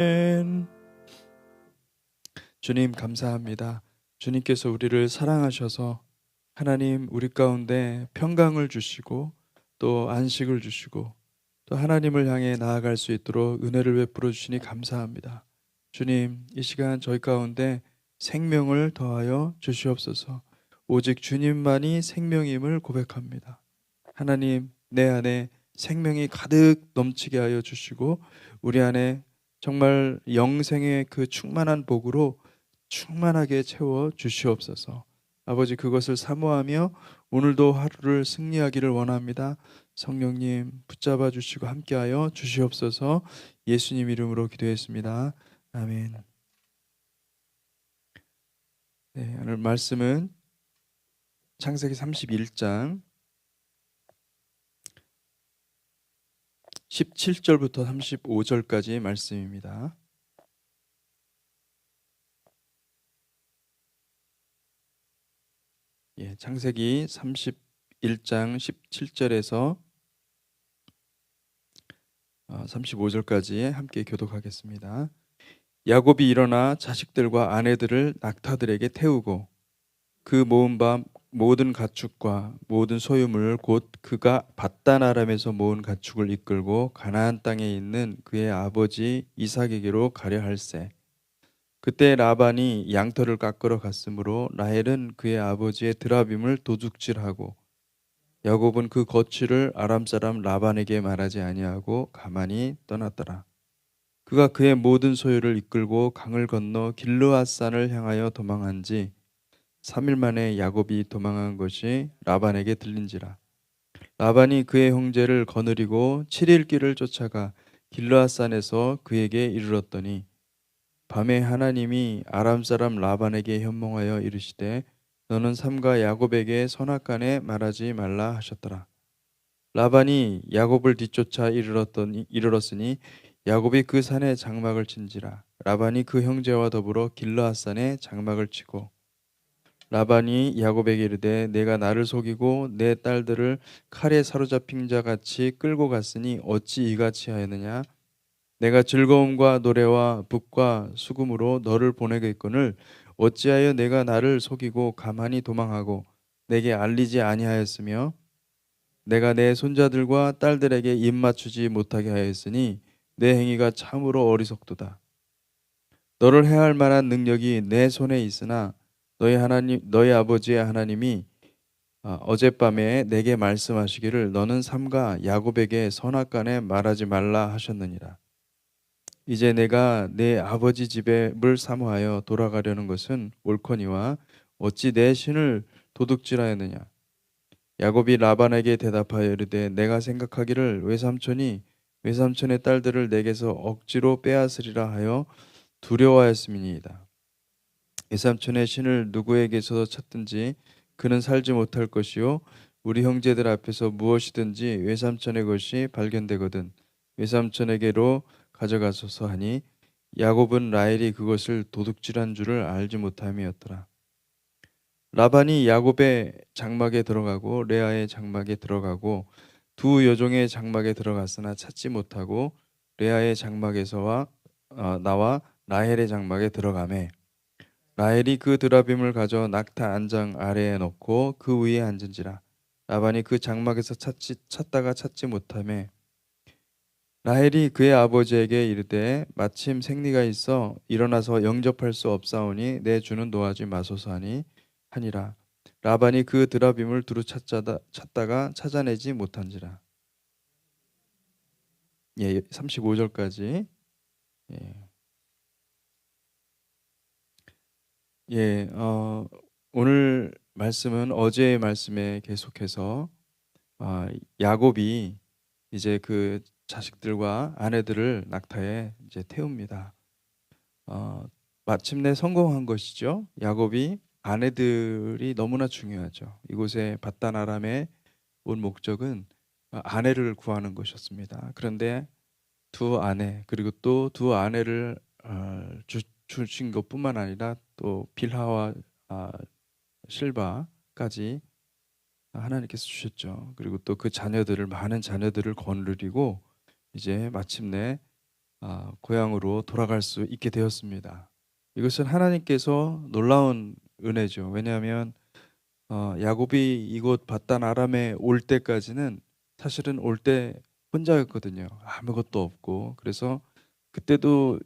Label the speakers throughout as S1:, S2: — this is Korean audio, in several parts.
S1: 아멘. 주님 감사합니다. 주님께서 우리를 사랑하셔서 하나님 우리 가운데 평강을 주시고 또 안식을 주시고 또 하나님을 향해 나아갈 수 있도록 은혜를 베풀어 주시니 감사합니다. 주님, 이 시간 저희 가운데 생명을 더하여 주시옵소서. 오직 주님만이 생명임을 고백합니다. 하나님, 내 안에 생명이 가득 넘치게 하여 주시고 우리 안에 정말 영생의 그 충만한 복으로 충만하게 채워 주시옵소서. 아버지, 그것을 사모하며 오늘도 하루를 승리하기를 원합니다. 성령님 붙잡아 주시고 함께하여 주시옵소서. 예수님 이름으로 기도했습니다. 아멘. 네, 오늘 말씀은 창세기 31장 17절부터 35절까지 말씀입니다. 예, 창세기 31장 17절에서 35절까지 함께 교독하겠습니다. 야곱이 일어나 자식들과 아내들을 낙타들에게 태우고 그 모은 바 모든 가축과 모든 소유물 곧 그가 밧단 아람에서 모은 가축을 이끌고 가나안 땅에 있는 그의 아버지 이삭에게로 가려 할세. 그때 라반이 양털을 깎으러 갔으므로 라헬은 그의 아버지의 드라빔을 도둑질하고 야곱은 그 거취를 아람 사람 라반에게 말하지 아니하고 가만히 떠났더라. 그가 그의 모든 소유를 이끌고 강을 건너 길르앗산을 향하여 도망한지 3일 만에 야곱이 도망한 것이 라반에게 들린지라. 라반이 그의 형제를 거느리고 7일 길을 쫓아가 길르앗산에서 그에게 이르렀더니 밤에 하나님이 아람 사람 라반에게 현몽하여 이르시되 너는 삼가 야곱에게 선악간에 말하지 말라 하셨더라. 라반이 야곱을 뒤쫓아 이르렀으니 야곱이 그 산에 장막을 친지라. 라반이 그 형제와 더불어 길르앗산에 장막을 치고 라반이 야곱에게 이르되 내가 나를 속이고 내 딸들을 칼에 사로잡힌 자 같이 끌고 갔으니 어찌 이같이 하였느냐. 내가 즐거움과 노래와 북과 수금으로 너를 보내겠거늘 어찌하여 내가 나를 속이고 가만히 도망하고 내게 알리지 아니하였으며 내가 내 손자들과 딸들에게 입 맞추지 못하게 하였으니 내 행위가 참으로 어리석도다. 너를 해할 만한 능력이 내 손에 있으나 너희 아버지의 하나님이 어젯밤에 내게 말씀하시기를 너는 삼가 야곱에게 선악간에 말하지 말라 하셨느니라. 이제 내가 내 아버지 집을 사모하여 돌아가려는 것은 옳거니와 어찌 내 신을 도둑질하였느냐. 야곱이 라반에게 대답하여 이르되 내가 생각하기를 외삼촌의 딸들을 내게서 억지로 빼앗으리라 하여 두려워하였음이니이다. 외삼촌의 신을 누구에게서 찾든지 그는 살지 못할 것이요 우리 형제들 앞에서 무엇이든지 외삼촌의 것이 발견되거든 외삼촌에게로 가져가소서 하니 야곱은 라헬이 그것을 도둑질한 줄을 알지 못함이었더라. 라반이 야곱의 장막에 들어가고 레아의 장막에 들어가고 두 여종의 장막에 들어갔으나 찾지 못하고 레아의 장막에서 나와 라헬의 장막에 들어가매 라헬이 그 드라빔을 가져 낙타 안장 아래에 넣고 그 위에 앉은지라. 라반이 그 장막에서 찾다가 찾지 못하매 라헬이 그의 아버지에게 이르되 마침 생리가 있어 일어나서 영접할 수 없사오니 내 주는 노하지 마소서 하니라. 라반이 그 드라빔을 두루 찾다가 찾아내지 못한지라. 예, 35절까지. 예. 예, 오늘 말씀은 어제의 말씀에 계속해서 야곱이 이제 그 자식들과 아내들을 낙타에 이제 태웁니다. 마침내 성공한 것이죠. 야곱이 아내들이 너무나 중요하죠. 이곳에 밧단 아람에 온 목적은 아내를 구하는 것이었습니다. 그런데 두 아내 그리고 또 두 아내를 주신 것뿐만 아니라 또 빌하와 실바까지 하나님께서 주셨죠. 그리고 또 그 자녀들을 많은 자녀들을 거느리고 이제 마침내 고향으로 돌아갈 수 있게 되었습니다. 이것은 하나님께서 놀라운 은혜죠. 왜냐하면 야곱이 이곳 밧단 아람에 올 때까지는 사실은 올 때 혼자였거든요. 아무것도 없고. 그래서 그때도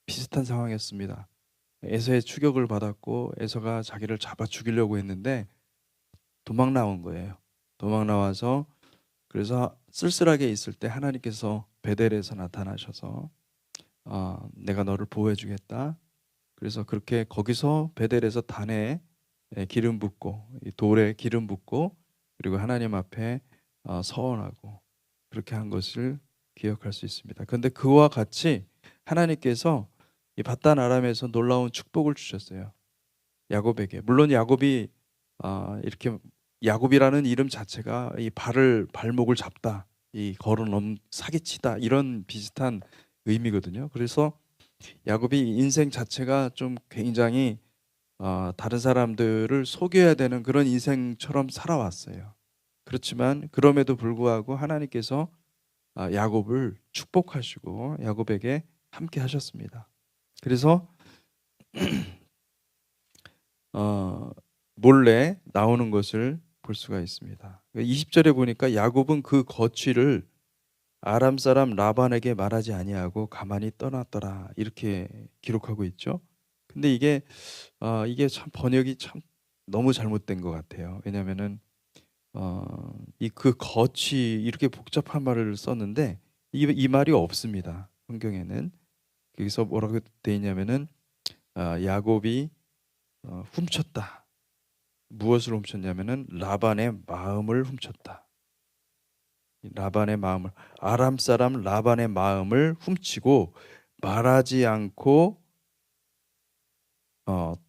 S1: 비슷한 상황이었습니다. 에서의 추격을 받았고 에서가 자기를 잡아 죽이려고 했는데 도망 나온 거예요. 도망 나와서 그래서 쓸쓸하게 있을 때 하나님께서 베델에서 나타나셔서 내가 너를 보호해 주겠다. 그래서 그렇게 거기서 베델에서 단에 기름 붓고 돌에 기름 붓고 그리고 하나님 앞에 서원하고 그렇게 한 것을 기억할 수 있습니다. 그런데 그와 같이 하나님께서 이 밧단 아람에서 놀라운 축복을 주셨어요. 야곱에게. 물론 야곱이 이렇게 야곱이라는 이름 자체가 이 발목을 잡다, 이 걸어넘 사기치다 이런 비슷한 의미거든요. 그래서 야곱이 인생 자체가 좀 굉장히 다른 사람들을 속여야 되는 그런 인생처럼 살아왔어요. 그렇지만 그럼에도 불구하고 하나님께서 야곱을 축복하시고 야곱에게 함께 하셨습니다. 그래서 몰래 나오는 것을 볼 수가 있습니다. 20절에 보니까 야곱은 그 거취를 아람 사람 라반에게 말하지 아니하고 가만히 떠났더라 이렇게 기록하고 있죠. 근데 이게 참 번역이 참 너무 잘못된 것 같아요. 왜냐하면은 이 그 거취 이렇게 복잡한 말을 썼는데 이 말이 없습니다. 성경에는. 여기서 뭐라고 돼 있냐면은 야곱이 훔쳤다. 무엇을 훔쳤냐면은 라반의 마음을 훔쳤다. 라반의 마음을 아람 사람 라반의 마음을 훔치고 말하지 않고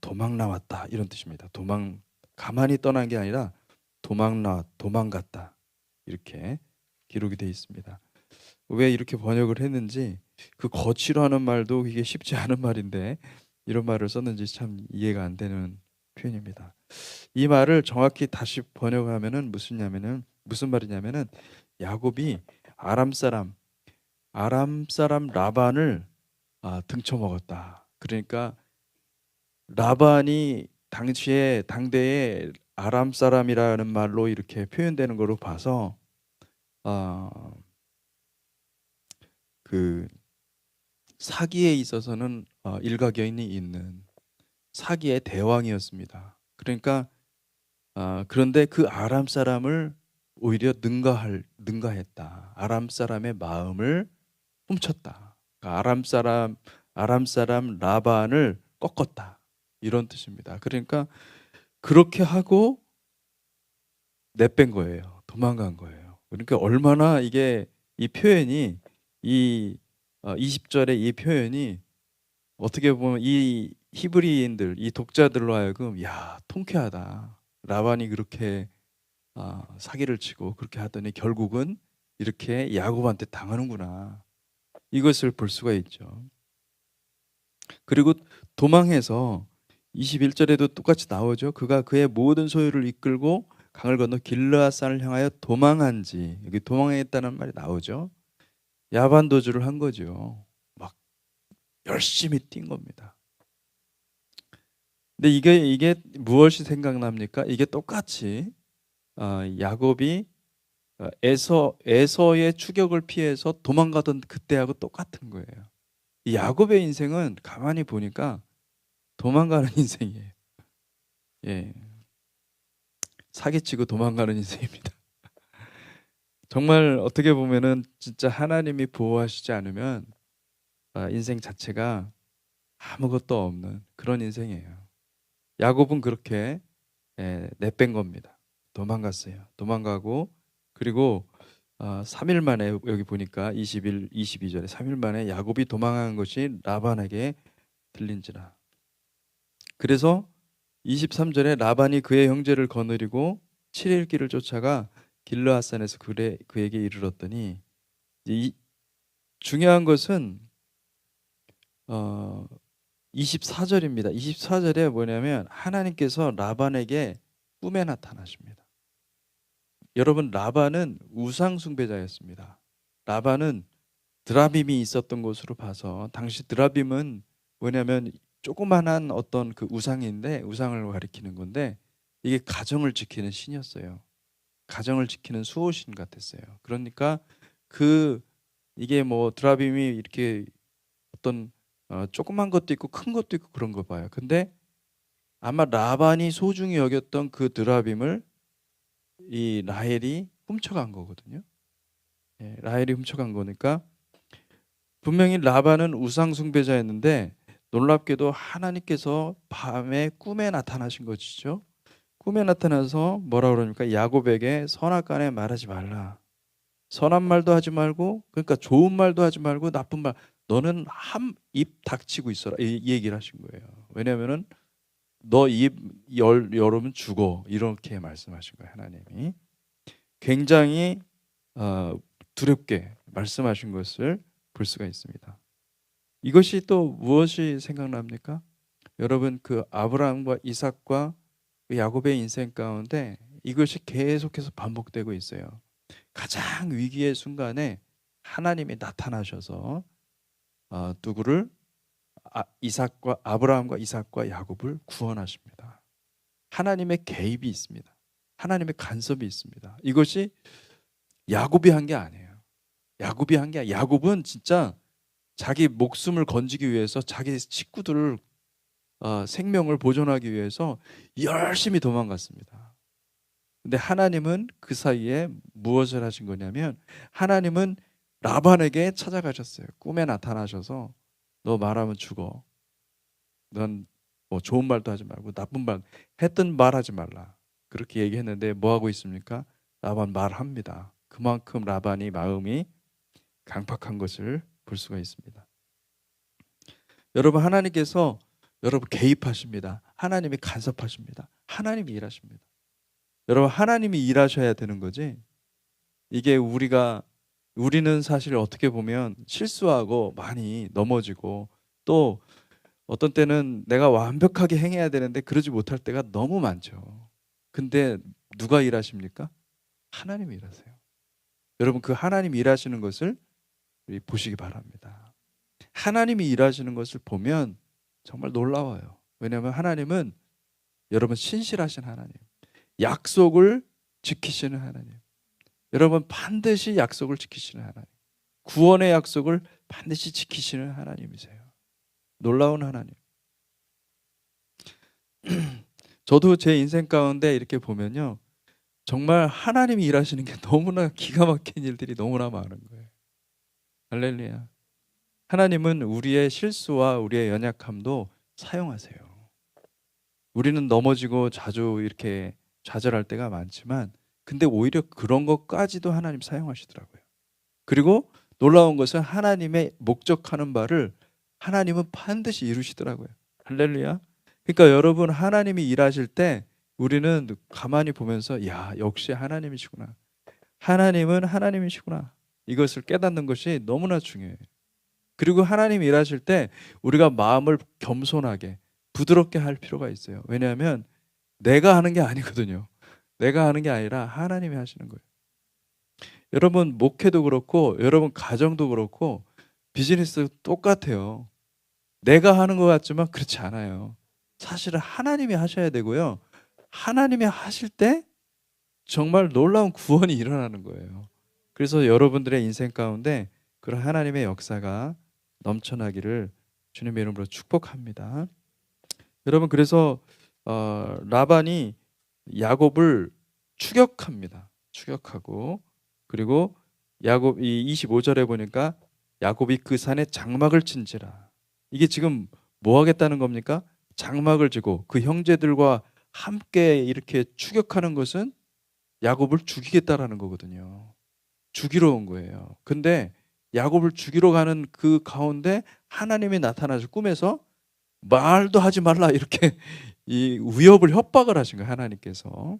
S1: 도망 나왔다 이런 뜻입니다. 가만히 떠난 게 아니라 도망갔다 이렇게 기록이 되어 있습니다. 왜 이렇게 번역을 했는지 그 거취로 하는 말도 이게 쉽지 않은 말인데 이런 말을 썼는지 참 이해가 안 되는 표현입니다. 이 말을 정확히 다시 번역하면은 무슨 말이냐면은 야곱이 아람 사람 라반을 등쳐먹었다. 그러니까 라반이 당대에 아람 사람이라는 말로 이렇게 표현되는 거로 봐서 그 사기에 있어서는 일가견이 있는 사기의 대왕이었습니다. 그러니까 그런데 그 아람 사람을 오히려 능가했다. 아람 사람의 마음을 훔쳤다. 그러니까 아람 사람 라반을 꺾었다. 이런 뜻입니다. 그러니까 그렇게 하고 내뺀 거예요. 도망간 거예요. 그러니까 얼마나 이 표현이 이 20절의 이 표현이 어떻게 보면 이 히브리인들, 이 독자들로 하여금 야, 통쾌하다. 라반이 그렇게 사기를 치고 그렇게 하더니 결국은 이렇게 야곱한테 당하는구나. 이것을 볼 수가 있죠. 그리고 도망해서 21절에도 똑같이 나오죠. 그가 그의 모든 소유를 이끌고 강을 건너 길르앗산을 향하여 도망한지 여기 도망했다는 말이 나오죠. 야반도주를 한 거죠. 막 열심히 뛴 겁니다. 근데 이게 무엇이 생각납니까? 이게 똑같이 야곱이 에서의 추격을 피해서 도망가던 그때하고 똑같은 거예요. 이 야곱의 인생은 가만히 보니까 도망가는 인생이에요. 예, 사기치고 도망가는 인생입니다. 정말 어떻게 보면은 진짜 하나님이 보호하시지 않으면 인생 자체가 아무것도 없는 그런 인생이에요. 야곱은 그렇게 내뺀 겁니다. 도망갔어요. 도망가고 그리고 3일 만에 여기 보니까 22절에 3일 만에 야곱이 도망한 것이 라반에게 들린지라. 그래서 23절에 라반이 그의 형제를 거느리고 7일 길을 쫓아가 길르앗산에서 그에게 이르렀더니 중요한 것은 24절입니다. 24절에 뭐냐면 하나님께서 라반에게 꿈에 나타나십니다. 여러분 라반은 우상 숭배자였습니다. 라반은 드라빔이 있었던 것으로 봐서, 당시 드라빔은 뭐냐면 조그만한 어떤 그 우상인데, 우상을 가리키는 건데, 이게 가정을 지키는 신이었어요. 가정을 지키는 수호신 같았어요. 그러니까 그 이게 뭐 드라빔이 이렇게 어떤 조그만 것도 있고 큰 것도 있고 그런 거 봐요. 근데 아마 라반이 소중히 여겼던 그 드라빔을 이 라헬이 훔쳐간 거거든요. 예, 라헬이 훔쳐간 거니까 분명히 라반은 우상 숭배자였는데, 놀랍게도 하나님께서 밤에 꿈에 나타나신 것이죠. 꿈에 나타나서 뭐라 그러니까 야곱에게 선악간에 말하지 말라. 선한 말도 하지 말고, 그러니까 좋은 말도 하지 말고 나쁜 말, 너는 한 입 닥치고 있어라, 이 얘기를 하신 거예요. 왜냐하면은 너 입 열으면 죽어, 이렇게 말씀하신 거예요. 하나님이 굉장히 두렵게 말씀하신 것을 볼 수가 있습니다. 이것이 또 무엇이 생각납니까? 여러분, 그 아브라함과 이삭과 그 야곱의 인생 가운데 이것이 계속해서 반복되고 있어요. 가장 위기의 순간에 하나님이 나타나셔서 누구를 이삭과 아브라함과 이삭과 야곱을 구원하십니다. 하나님의 개입이 있습니다. 하나님의 간섭이 있습니다. 이것이 야곱이 한 게 아니에요. 야곱이 한 게 아니에요. 야곱은 진짜 자기 목숨을 건지기 위해서, 자기 식구들을 생명을 보존하기 위해서 열심히 도망갔습니다. 근데 하나님은 그 사이에 무엇을 하신 거냐면, 하나님은 라반에게 찾아가셨어요. 꿈에 나타나셔서 너 말하면 죽어. 넌 뭐 좋은 말도 하지 말고 나쁜 말, 했던 말 하지 말라. 그렇게 얘기했는데 뭐 하고 있습니까? 라반 말합니다. 그만큼 라반이 마음이 강팍한 것을 볼 수가 있습니다. 여러분, 하나님께서 여러분 개입하십니다. 하나님이 간섭하십니다. 하나님이 일하십니다. 여러분, 하나님이 일하셔야 되는 거지. 이게 우리는 사실 어떻게 보면 실수하고 많이 넘어지고, 또 어떤 때는 내가 완벽하게 행해야 되는데 그러지 못할 때가 너무 많죠. 근데 누가 일하십니까? 하나님이 일하세요. 여러분, 그 하나님이 일하시는 것을 우리 보시기 바랍니다. 하나님이 일하시는 것을 보면 정말 놀라워요. 왜냐하면 하나님은 여러분 신실하신 하나님, 약속을 지키시는 하나님, 여러분 반드시 약속을 지키시는 하나님, 구원의 약속을 반드시 지키시는 하나님이세요. 놀라운 하나님. 저도 제 인생 가운데 이렇게 보면요, 정말 하나님이 일하시는 게 너무나 기가 막힌 일들이 너무나 많은 거예요. 할렐루야. 하나님은 우리의 실수와 우리의 연약함도 사용하세요. 우리는 넘어지고 자주 이렇게 좌절할 때가 많지만, 근데 오히려 그런 것까지도 하나님 사용하시더라고요. 그리고 놀라운 것은 하나님의 목적하는 바를 하나님은 반드시 이루시더라고요. 할렐루야. 그러니까 여러분, 하나님이 일하실 때 우리는 가만히 보면서 야, 역시 하나님이시구나. 하나님은 하나님이시구나. 이것을 깨닫는 것이 너무나 중요해요. 그리고 하나님이 일하실 때 우리가 마음을 겸손하게 부드럽게 할 필요가 있어요. 왜냐하면 내가 하는 게 아니거든요. 내가 하는 게 아니라 하나님이 하시는 거예요. 여러분, 목회도 그렇고 여러분 가정도 그렇고 비즈니스도 똑같아요. 내가 하는 것 같지만 그렇지 않아요. 사실은 하나님이 하셔야 되고요. 하나님이 하실 때 정말 놀라운 구원이 일어나는 거예요. 그래서 여러분들의 인생 가운데 그런 하나님의 역사가 넘쳐나기를 주님의 이름으로 축복합니다. 여러분, 그래서 라반이 야곱을 추격합니다. 추격하고, 그리고 야곱이 25절에 보니까 야곱이 그 산에 장막을 친지라. 이게 지금 뭐 하겠다는 겁니까? 장막을 지고 그 형제들과 함께 이렇게 추격하는 것은 야곱을 죽이겠다라는 거거든요. 죽이러 온 거예요. 근데 야곱을 죽이러 가는 그 가운데 하나님이 나타나서 꿈에서 말도 하지 말라, 이렇게 이 위협을, 협박을 하신 거예요. 하나님께서.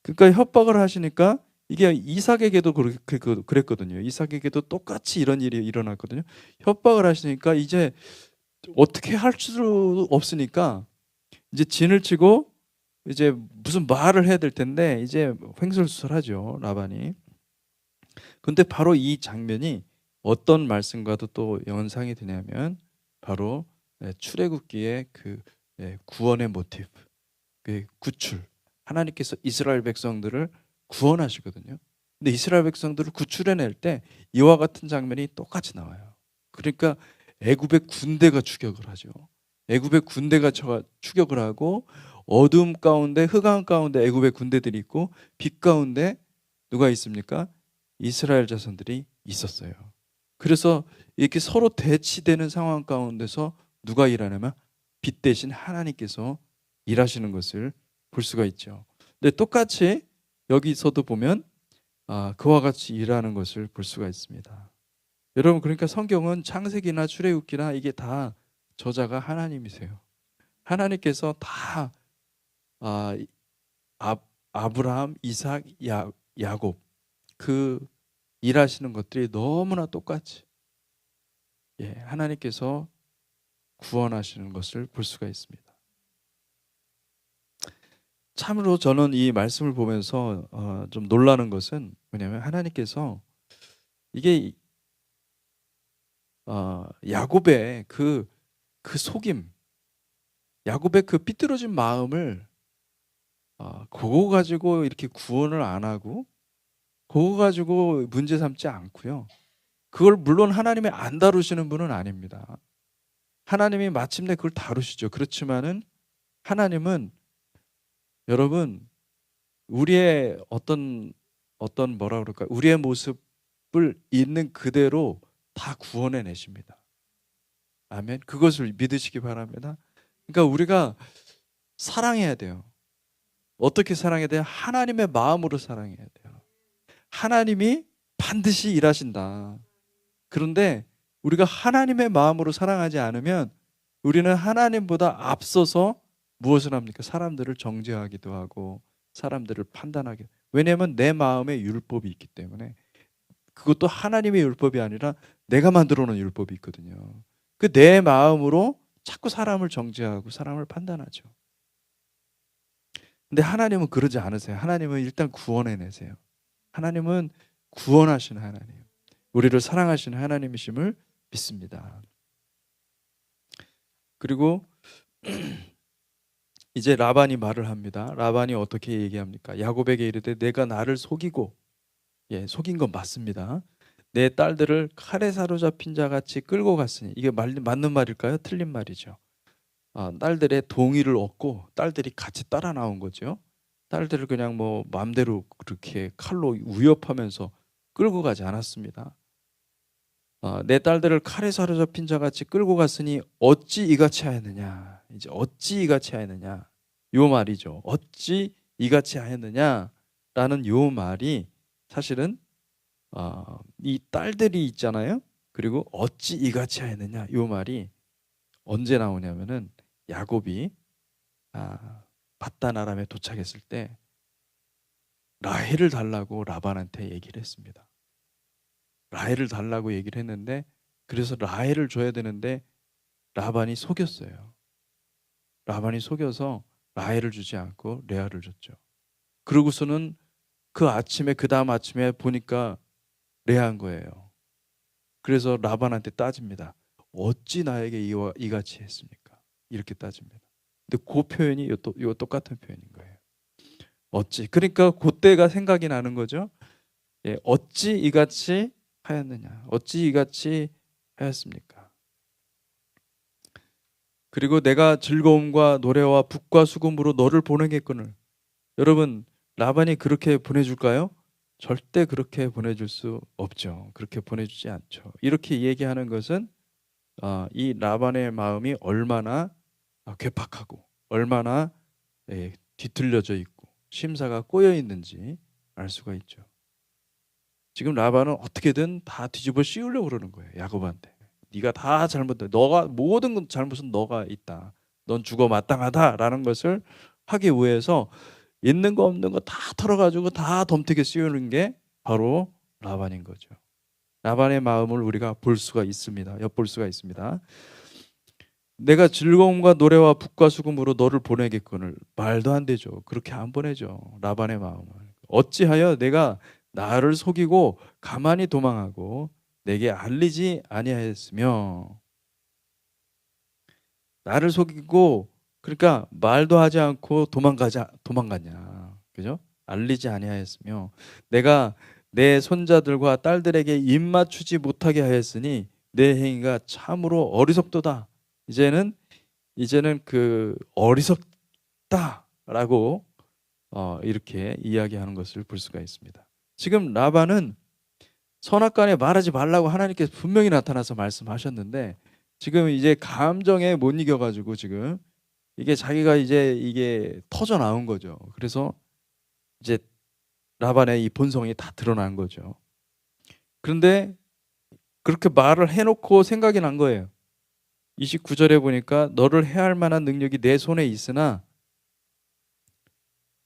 S1: 그러니까 협박을 하시니까 이게 이삭에게도 그랬거든요. 이삭에게도 똑같이 이런 일이 일어났거든요. 협박을 하시니까 이제 어떻게 할 수 없으니까 이제 진을 치고 이제 무슨 말을 해야 될 텐데 이제 횡설수설하죠, 라반이. 근데 바로 이 장면이 어떤 말씀과도 또 연상이 되냐면 바로 출애굽기의 그 구원의 모티브, 그 구출. 하나님께서 이스라엘 백성들을 구원하시거든요. 근데 이스라엘 백성들을 구출해낼 때 이와 같은 장면이 똑같이 나와요. 그러니까 애굽의 군대가 추격을 하죠. 애굽의 군대가 추격을 하고 어둠 가운데, 흑암 가운데 애굽의 군대들이 있고 빛 가운데 누가 있습니까? 이스라엘 자손들이 있었어요. 그래서 이렇게 서로 대치되는 상황 가운데서 누가 일하냐면 빛 대신 하나님께서 일하시는 것을 볼 수가 있죠. 근데 똑같이 여기서도 보면 그와 같이 일하는 것을 볼 수가 있습니다. 여러분, 그러니까 성경은 창세기나 출애굽기나 이게 다 저자가 하나님이세요. 하나님께서 다 아브라함, 이삭, 야곱 그 일하시는 것들이 너무나 똑같이 하나님께서 구원하시는 것을 볼 수가 있습니다. 참으로 저는 이 말씀을 보면서 좀 놀라는 것은 뭐냐면 하나님께서 이게 야곱의 그 속임, 야곱의 그 삐뚤어진 마음을 그거 가지고 이렇게 구원을 안 하고 그거 가지고 문제 삼지 않고요. 그걸 물론 하나님이 안 다루시는 분은 아닙니다. 하나님이 마침내 그걸 다루시죠. 그렇지만은 하나님은 여러분 우리의 어떤 뭐라 그럴까, 우리의 모습을 있는 그대로 다 구원해 내십니다. 아멘. 그것을 믿으시기 바랍니다. 그러니까 우리가 사랑해야 돼요. 어떻게 사랑해야 돼요? 하나님의 마음으로 사랑해야 돼요. 하나님이 반드시 일하신다. 그런데 우리가 하나님의 마음으로 사랑하지 않으면 우리는 하나님보다 앞서서 무엇을 합니까? 사람들을 정죄하기도 하고 사람들을 판단하게. 왜냐하면 내 마음에 율법이 있기 때문에. 그것도 하나님의 율법이 아니라 내가 만들어 놓은 율법이 있거든요. 그 내 마음으로 자꾸 사람을 정죄하고 사람을 판단하죠. 근데 하나님은 그러지 않으세요. 하나님은 일단 구원해내세요. 하나님은 구원하시는 하나님, 우리를 사랑하시는 하나님이심을 믿습니다. 그리고 이제 라반이 말을 합니다. 라반이 어떻게 얘기합니까? 야곱에게 이르되 내가 나를 속이고, 속인 건 맞습니다. 내 딸들을 칼에 사로잡힌 자같이 끌고 갔으니, 이게 맞는 말일까요? 틀린 말이죠. 딸들의 동의를 얻고 딸들이 같이 따라 나온 거죠. 딸들을 그냥 뭐 마음대로 그렇게 칼로 위협하면서 끌고 가지 않았습니다. 내 딸들을 칼에 사로잡힌 자같이 끌고 갔으니 어찌 이같이 하였느냐. 이제 어찌 이같이 하였느냐, 요 말이죠. 어찌 이같이 하였느냐라는 요 말이 사실은 이 딸들이 있잖아요. 그리고 어찌 이같이 하였느냐, 요 말이 언제 나오냐면은 야곱이 밧단 아람에 도착했을 때 라헬을 달라고 라반한테 얘기를 했습니다. 라헬을 달라고 얘기를 했는데, 그래서 라헬을 줘야 되는데 라반이 속였어요. 라반이 속여서 라헬을 주지 않고 레아를 줬죠. 그러고서는 그 다음 아침에 보니까 레아인 거예요. 그래서 라반한테 따집니다. 어찌 나에게 이같이 했습니까? 이렇게 따집니다. 근데 그 표현이 요 똑같은 표현인 거예요. 어찌. 그러니까 그때가 생각이 나는 거죠. 어찌 이같이 하였느냐. 어찌 이같이 하였습니까? 그리고 내가 즐거움과 노래와 북과 수금으로 너를 보내겠거늘. 여러분, 라반이 그렇게 보내줄까요? 절대 그렇게 보내줄 수 없죠. 그렇게 보내주지 않죠. 이렇게 얘기하는 것은 이 라반의 마음이 얼마나 괴팍하고 얼마나 뒤틀려져 있고 심사가 꼬여 있는지 알 수가 있죠. 지금 라반은 어떻게든 다 뒤집어 씌우려고 그러는 거예요. 야곱한테. 네가 다 잘못해. 너가 모든 잘못은 너가 있다. 넌 죽어 마땅하다라는 것을 하기 위해서 있는 거 없는 거 다 털어가지고 다 덤태게 씌우는 게 바로 라반인 거죠. 라반의 마음을 우리가 볼 수가 있습니다. 엿볼 수가 있습니다. 내가 즐거움과 노래와 북과 수금으로 너를 보내겠거늘. 말도 안 되죠. 그렇게 안 보내죠. 라반의 마음을. 어찌하여 내가 나를 속이고 가만히 도망하고 내게 알리지 아니하였으며. 나를 속이고 그러니까 말도 하지 않고 도망갔냐. 그죠? 알리지 아니하였으며 내가 내 손자들과 딸들에게 입맞추지 못하게 하였으니 내 행위가 참으로 어리석도다. 이제는 그 어리석다라고 이렇게 이야기하는 것을 볼 수가 있습니다. 지금 라반은 선악간에 말하지 말라고 하나님께서 분명히 나타나서 말씀하셨는데 지금 이제 감정에 못 이겨가지고 지금 이게 자기가 이제 이게 터져 나온 거죠. 그래서 이제 라반의 이 본성이 다 드러난 거죠. 그런데 그렇게 말을 해놓고 생각이 난 거예요. 29절에 보니까 너를 해할 만한 능력이 내 손에 있으나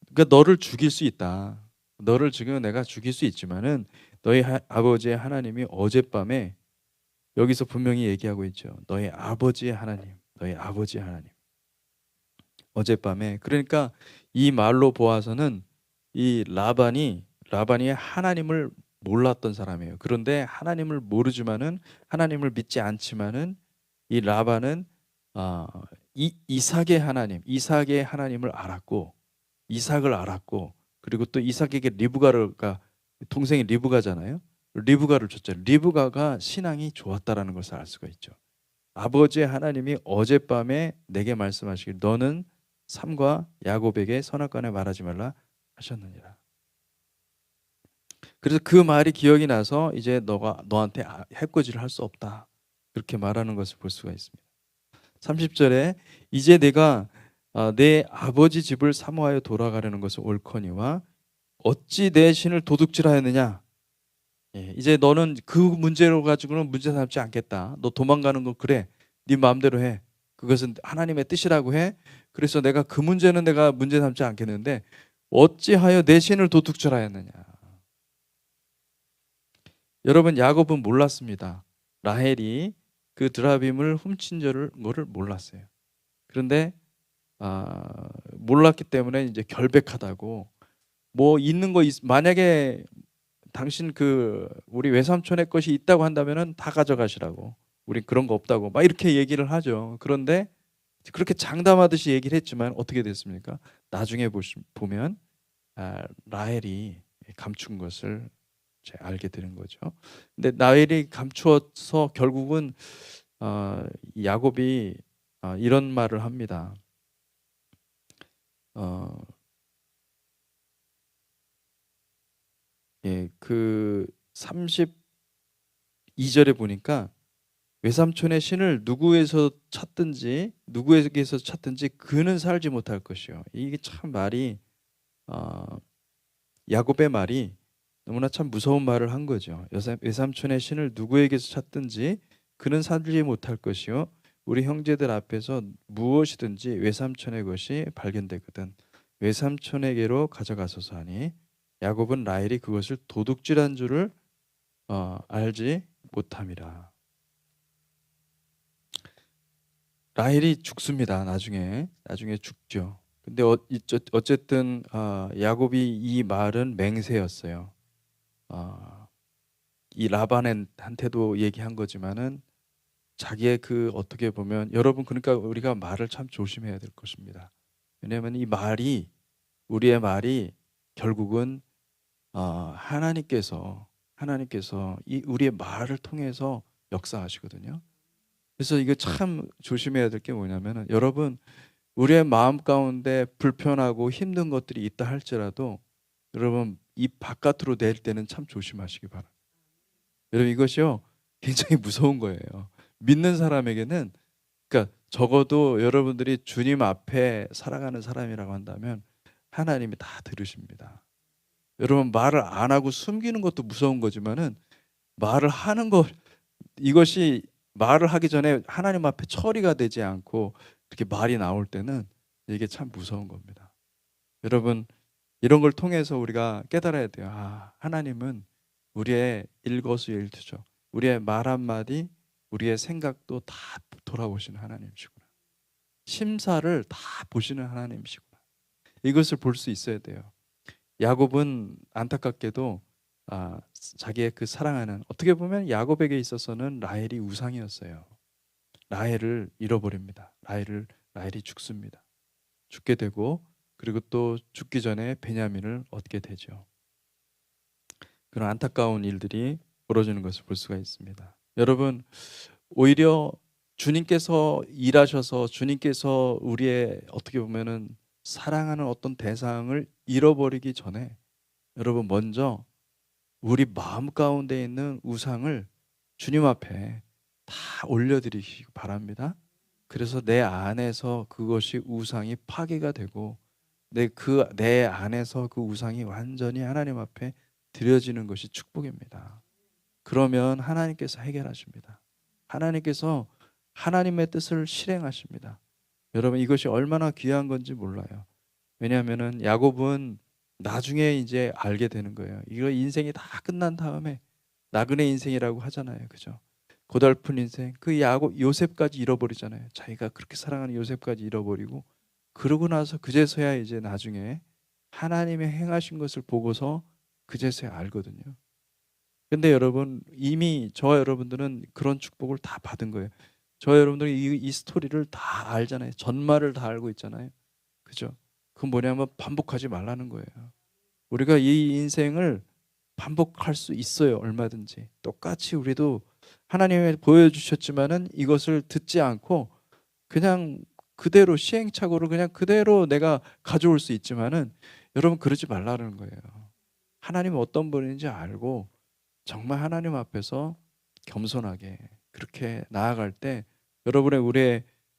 S1: 그러니까 너를 죽일 수 있다. 너를 지금 내가 죽일 수 있지만은 너희 아버지의 하나님이 어젯밤에 여기서 분명히 얘기하고 있죠. 너희 아버지의 하나님, 너희 아버지의 하나님. 어젯밤에 그러니까 이 말로 보아서는 이 라반이 하나님을 몰랐던 사람이에요. 그런데 하나님을 모르지만은 하나님을 믿지 않지만은 이 라반은 이삭의 하나님을 알았고 이삭을 알았고 그리고 또 이삭에게 리브가가 동생이 리브가잖아요. 리브가를 줬죠. 리브가가 신앙이 좋았다라는 것을 알 수가 있죠. 아버지의 하나님이 어젯밤에 내게 말씀하시길 너는 삼과 야곱에게 선악간에 말하지 말라 하셨느니라. 그래서 그 말이 기억이 나서 이제 너한테 해코지를 할 수 없다. 그렇게 말하는 것을 볼 수가 있습니다. 30절에 이제 내가 내 아버지 집을 사모하여 돌아가려는 것은 옳거니와 어찌 내 신을 도둑질하였느냐. 이제 너는 그 문제로 가지고는 문제 삼지 않겠다. 너 도망가는 거 그래. 네 마음대로 해. 그것은 하나님의 뜻이라고 해. 그래서 내가 그 문제는 내가 문제 삼지 않겠는데 어찌하여 내 신을 도둑질하였느냐. 여러분 야곱은 몰랐습니다. 라헬이 그 드라빔을 훔친 거를 몰랐어요. 그런데 몰랐기 때문에 이제 결백하다고 뭐 있는 거 만약에 당신 우리 외삼촌의 것이 있다고 한다면은 다 가져가시라고. 우리 그런 거 없다고 막 이렇게 얘기를 하죠. 그런데 그렇게 장담하듯이 얘기를 했지만 어떻게 됐습니까? 나중에 보면 라헬이 감춘 것을 알게 되는 거죠. 근데 라헬이 감추어서 결국은 야곱이 이런 말을 합니다. 그 32절에 보니까 외삼촌의 신을 누구에게서 찾든지 그는 살지 못할 것이요. 이게 참 말이 야곱의 말이 너무나 참 무서운 말을 한 거죠. 외삼촌의 신을 누구에게서 찾든지 그는 살지 못할 것이요. 우리 형제들 앞에서 무엇이든지 외삼촌의 것이 발견되거든 외삼촌에게로 가져가소서 하니 야곱은 라헬이 그것을 도둑질한 줄을 알지 못함이라. 라헬이 죽습니다. 나중에 죽죠. 근데 어쨌든 야곱이 이 말은 맹세였어요. 이 라반한테도 얘기한 거지만은 자기의 어떻게 보면 여러분 그러니까 우리가 말을 참 조심해야 될 것입니다. 왜냐하면 우리의 말이 결국은 하나님께서 이 우리의 말을 통해서 역사하시거든요. 그래서 이거 참 조심해야 될 게 뭐냐면은 여러분 우리의 마음 가운데 불편하고 힘든 것들이 있다 할지라도 여러분 입 바깥으로 낼 때는 참 조심하시기 바랍니다. 여러분 이것이요 굉장히 무서운 거예요. 믿는 사람에게는 그러니까 적어도 여러분들이 주님 앞에 살아가는 사람이라고 한다면 하나님이 다 들으십니다. 여러분 말을 안 하고 숨기는 것도 무서운 거지만은 말을 하는 것 이것이 말을 하기 전에 하나님 앞에 처리가 되지 않고 이렇게 말이 나올 때는 이게 참 무서운 겁니다. 여러분 이런 걸 통해서 우리가 깨달아야 돼요. 하나님은 우리의 일거수일투족, 우리의 말 한마디, 우리의 생각도 다 돌아보시는 하나님이시구나. 심사를 다 보시는 하나님이시구나. 이것을 볼 수 있어야 돼요. 야곱은 안타깝게도 자기의 그 사랑하는, 어떻게 보면 야곱에게 있어서는 라헬이 우상이었어요. 라헬을 잃어버립니다. 라헬이 죽습니다. 죽게 되고, 그리고 또 죽기 전에 베냐민을 얻게 되죠. 그런 안타까운 일들이 벌어지는 것을 볼 수가 있습니다. 여러분, 오히려 주님께서 일하셔서 주님께서 우리의 어떻게 보면은 사랑하는 어떤 대상을 잃어버리기 전에 여러분 먼저 우리 마음 가운데 있는 우상을 주님 앞에 다 올려드리시기 바랍니다. 그래서 내 안에서 그것이 우상이 파괴가 되고 내 안에서 그 우상이 완전히 하나님 앞에 드려지는 것이 축복입니다. 그러면 하나님께서 해결하십니다. 하나님께서 하나님의 뜻을 실행하십니다. 여러분, 이것이 얼마나 귀한 건지 몰라요. 왜냐하면은 야곱은 나중에 이제 알게 되는 거예요. 이거 인생이 다 끝난 다음에 나그네 인생이라고 하잖아요. 그죠? 고달픈 인생. 그 야곱 요셉까지 잃어버리잖아요. 자기가 그렇게 사랑하는 요셉까지 잃어버리고, 그러고 나서 그제서야 이제 나중에 하나님이 행하신 것을 보고서 그제서야 알거든요. 근데 여러분, 이미 저와 여러분들은 그런 축복을 다 받은 거예요. 저와 여러분들이 이 스토리를 다 알잖아요. 전말을 다 알고 있잖아요. 그죠? 그건 뭐냐면 반복하지 말라는 거예요. 우리가 이 인생을 반복할 수 있어요. 얼마든지. 똑같이 우리도 하나님이 보여주셨지만은 이것을 듣지 않고 그냥 그대로 시행착오를 그냥 그대로 내가 가져올 수 있지만은 여러분, 그러지 말라는 거예요. 하나님은 어떤 분인지 알고 정말 하나님 앞에서 겸손하게 그렇게 나아갈 때 여러분의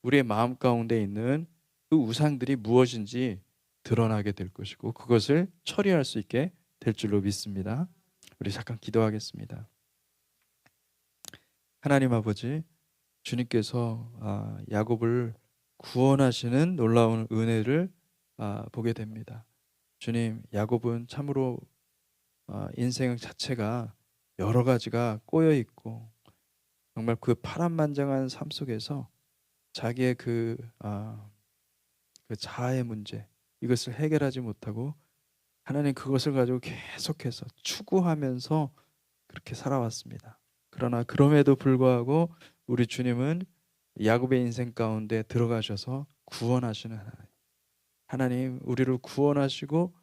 S1: 우리의 마음 가운데 있는 그 우상들이 무엇인지 드러나게 될 것이고, 그것을 처리할 수 있게 될 줄로 믿습니다. 우리 잠깐 기도하겠습니다. 하나님 아버지, 주님께서 야곱을 구원하시는 놀라운 은혜를 보게 됩니다. 주님, 야곱은 참으로 인생 자체가 여러 가지가 꼬여 있고 정말 그 파란만장한 삶 속에서 자기의 그 자아의 문제, 이것을 해결하지 못하고 하나님 그것을 가지고 계속해서 추구하면서 그렇게 살아왔습니다. 그러나 그럼에도 불구하고 우리 주님은 야곱의 인생 가운데 들어가셔서 구원하시는 하나님. 하나님, 우리를 구원하시고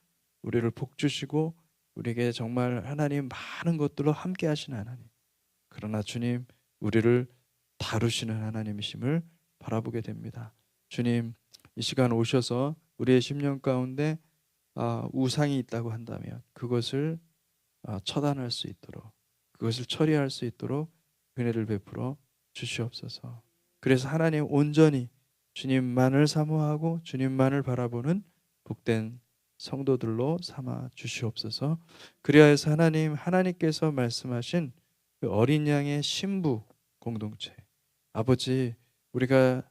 S1: 우리를 복주시고 우리에게 정말 하나님 많은 것들로 함께 하시는 하나님. 그러나 주님, 우리를 다루시는 하나님이심을 바라보게 됩니다. 주님, 이 시간 오셔서 우리의 심령 가운데 우상이 있다고 한다면 그것을 처단할 수 있도록, 그것을 처리할 수 있도록 은혜를 베풀어 주시옵소서. 그래서 하나님 온전히 주님만을 사모하고 주님만을 바라보는 복된 성도들로 삼아 주시옵소서. 그리하여서 하나님께서 말씀하신 그 어린 양의 신부 공동체, 아버지, 우리가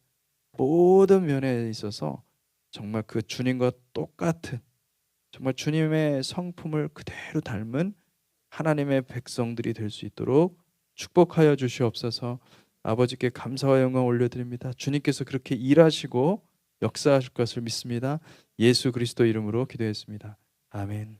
S1: 모든 면에 있어서 정말 그 주님과 똑같은, 정말 주님의 성품을 그대로 닮은 하나님의 백성들이 될 수 있도록 축복하여 주시옵소서. 아버지께 감사와 영광 올려드립니다. 주님께서 그렇게 일하시고 역사하실 것을 믿습니다. 예수 그리스도 이름으로 기도했습니다. 아멘.